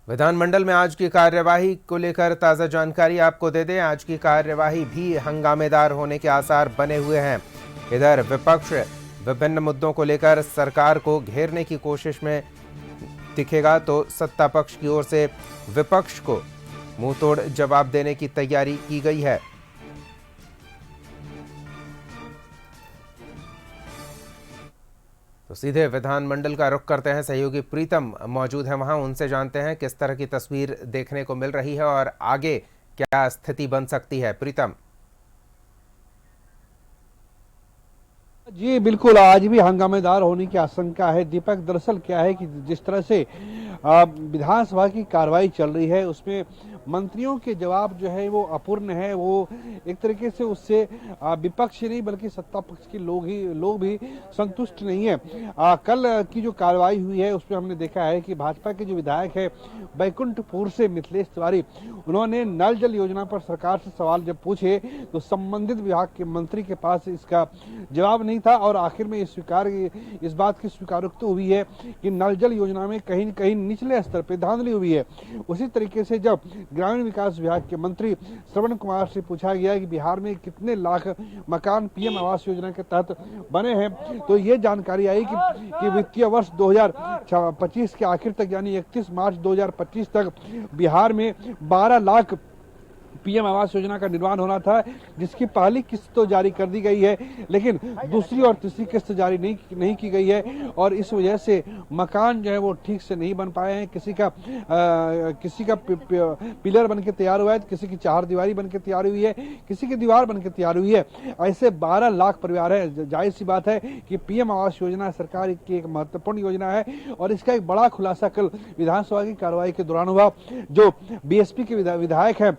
विधानमंडल में आज की कार्यवाही को लेकर ताज़ा जानकारी आपको दे दें। आज की कार्यवाही भी हंगामेदार होने के आसार बने हुए हैं। इधर विपक्ष विभिन्न मुद्दों को लेकर सरकार को घेरने की कोशिश में दिखेगा, तो सत्ता पक्ष की ओर से विपक्ष को मुंहतोड़ जवाब देने की तैयारी की गई है। तो सीधे विधानमंडल का रुख करते हैं। सहयोगी प्रीतम मौजूद हैं वहां, उनसे जानते हैं किस तरह की तस्वीर देखने को मिल रही है और आगे क्या स्थिति बन सकती है। प्रीतम। जी बिल्कुल, आज भी हंगामेदार होने की आशंका है। दीपक, दरअसल क्या है कि जिस तरह से विधानसभा की कार्रवाई चल रही है उसमें मंत्रियों के जवाब जो है वो अपूर्ण है। वो एक तरीके से उससे विपक्ष नहीं बल्कि सत्ता पक्ष के लोग भी संतुष्ट नहीं है। कल की जो कार्रवाई हुई है उसमें हमने देखा है कि भाजपा के जो विधायक है बैकुंठपुर से मिथिलेश तिवारी, उन्होंने नल जल योजना पर सरकार से सवाल जब पूछे तो संबंधित विभाग के मंत्री के पास इसका जवाब नहीं था और आखिर में इस बात की स्वीकारोक्ति हुई है कि नल जल योजना में कहीं न कहीं निचले स्तर पर धांधली हुई है। उसी तरीके से जब ग्रामीण विकास विभाग के मंत्री श्रवण कुमार से पूछा गया कि बिहार में कितने लाख मकान पीएम आवास योजना के तहत बने हैं, तो ये जानकारी आई कि वित्तीय वर्ष 2025 के आखिर तक यानी 31 मार्च 2025 तक बिहार में 12 लाख पीएम आवास योजना का निर्माण होना था, जिसकी पहली किस्त तो जारी कर दी गई है लेकिन दूसरी और तीसरी किस्त जारी नहीं की गई है और इस वजह से मकान जो है वो ठीक से नहीं बन पाए हैं। किसी का पिलर बन के तैयार हुआ है, किसी की चार दीवारी बन के तैयार हुई है, किसी की दीवार बन के तैयार हुई है। ऐसे 12 लाख परिवार है। जाहिर सी बात है कि पीएम आवास योजना सरकार की एक महत्वपूर्ण योजना है और इसका एक बड़ा खुलासा कल विधानसभा की कार्रवाई के दौरान हुआ। जो बीएसपी के विधायक है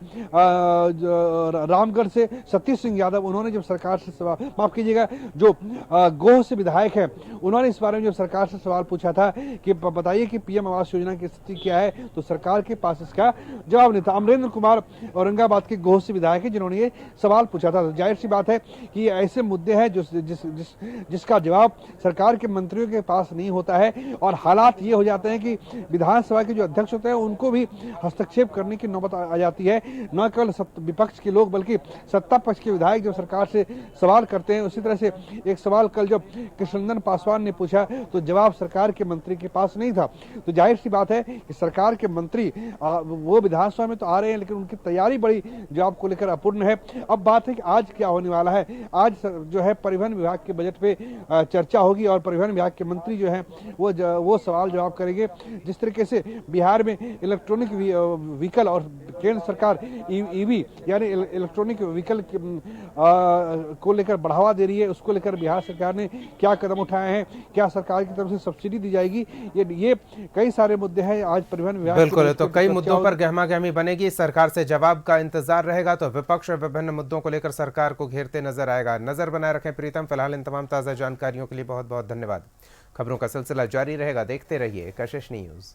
रामगढ़ से सतीश सिंह यादव, उन्होंने जब सरकार से सवाल, माफ कीजिएगा, जो गोह से विधायक है, उन्होंने इस बारे में जब सरकार से सवाल पूछा था कि बताइए कि पीएम आवास योजना की स्थिति क्या है, तो सरकार के पास इसका जवाब नहीं था। अमरेंद्र कुमार औरंगाबाद के गोह से विधायक है जिन्होंने ये सवाल पूछा था। जाहिर सी बात है कि ऐसे मुद्दे हैं जिसका जवाब सरकार के मंत्रियों के पास नहीं होता है और हालात ये हो जाते हैं कि विधानसभा के जो अध्यक्ष होते हैं उनको भी हस्तक्षेप करने की नौबत आ जाती है। न केवल विपक्ष के लोग बल्कि सत्ता पक्ष के विधायक जो सरकार से सवाल करते हैं। उसी तरह से एक सवाल कल जब कृष्णनंदन पासवान ने पूछा तो जवाब सरकार के मंत्री के पास नहीं था। तो जाहिर सी बात है कि सरकार के मंत्री वो विधानसभा में तो आ रहे हैं लेकिन उनकी तैयारी बड़ी जवाब को लेकर अपूर्ण है। अब बात है कि आज क्या होने वाला है। आज जो है परिवहन विभाग के बजट पे चर्चा होगी और परिवहन विभाग के मंत्री जो है वो सवाल जवाब करेंगे। जिस तरीके से बिहार में इलेक्ट्रॉनिक व्हीकल और केंद्र सरकार ईवी यानी इलेक्ट्रॉनिक व्हीकल को लेकर बढ़ावा दे रही है, उसको लेकर बिहार सरकार ने क्या कदम उठाए हैं, क्या सरकार की तरफ से सब्सिडी दी जाएगी, ये कई सारे मुद्दे हैं आज परिवहन विभाग। बिल्कुल, तो कई मुद्दों पर गहमा-गहमी बनेगी। सरकार से जवाब का इंतजार रहेगा, तो विपक्ष विभिन्न मुद्दों को लेकर सरकार को घेरते नजर आएगा। नजर बनाए रखें प्रीतम। फिलहाल इन तमाम ताजा जानकारियों के लिए बहुत बहुत धन्यवाद। खबरों का सिलसिला जारी रहेगा, देखते रहिए कशिश न्यूज।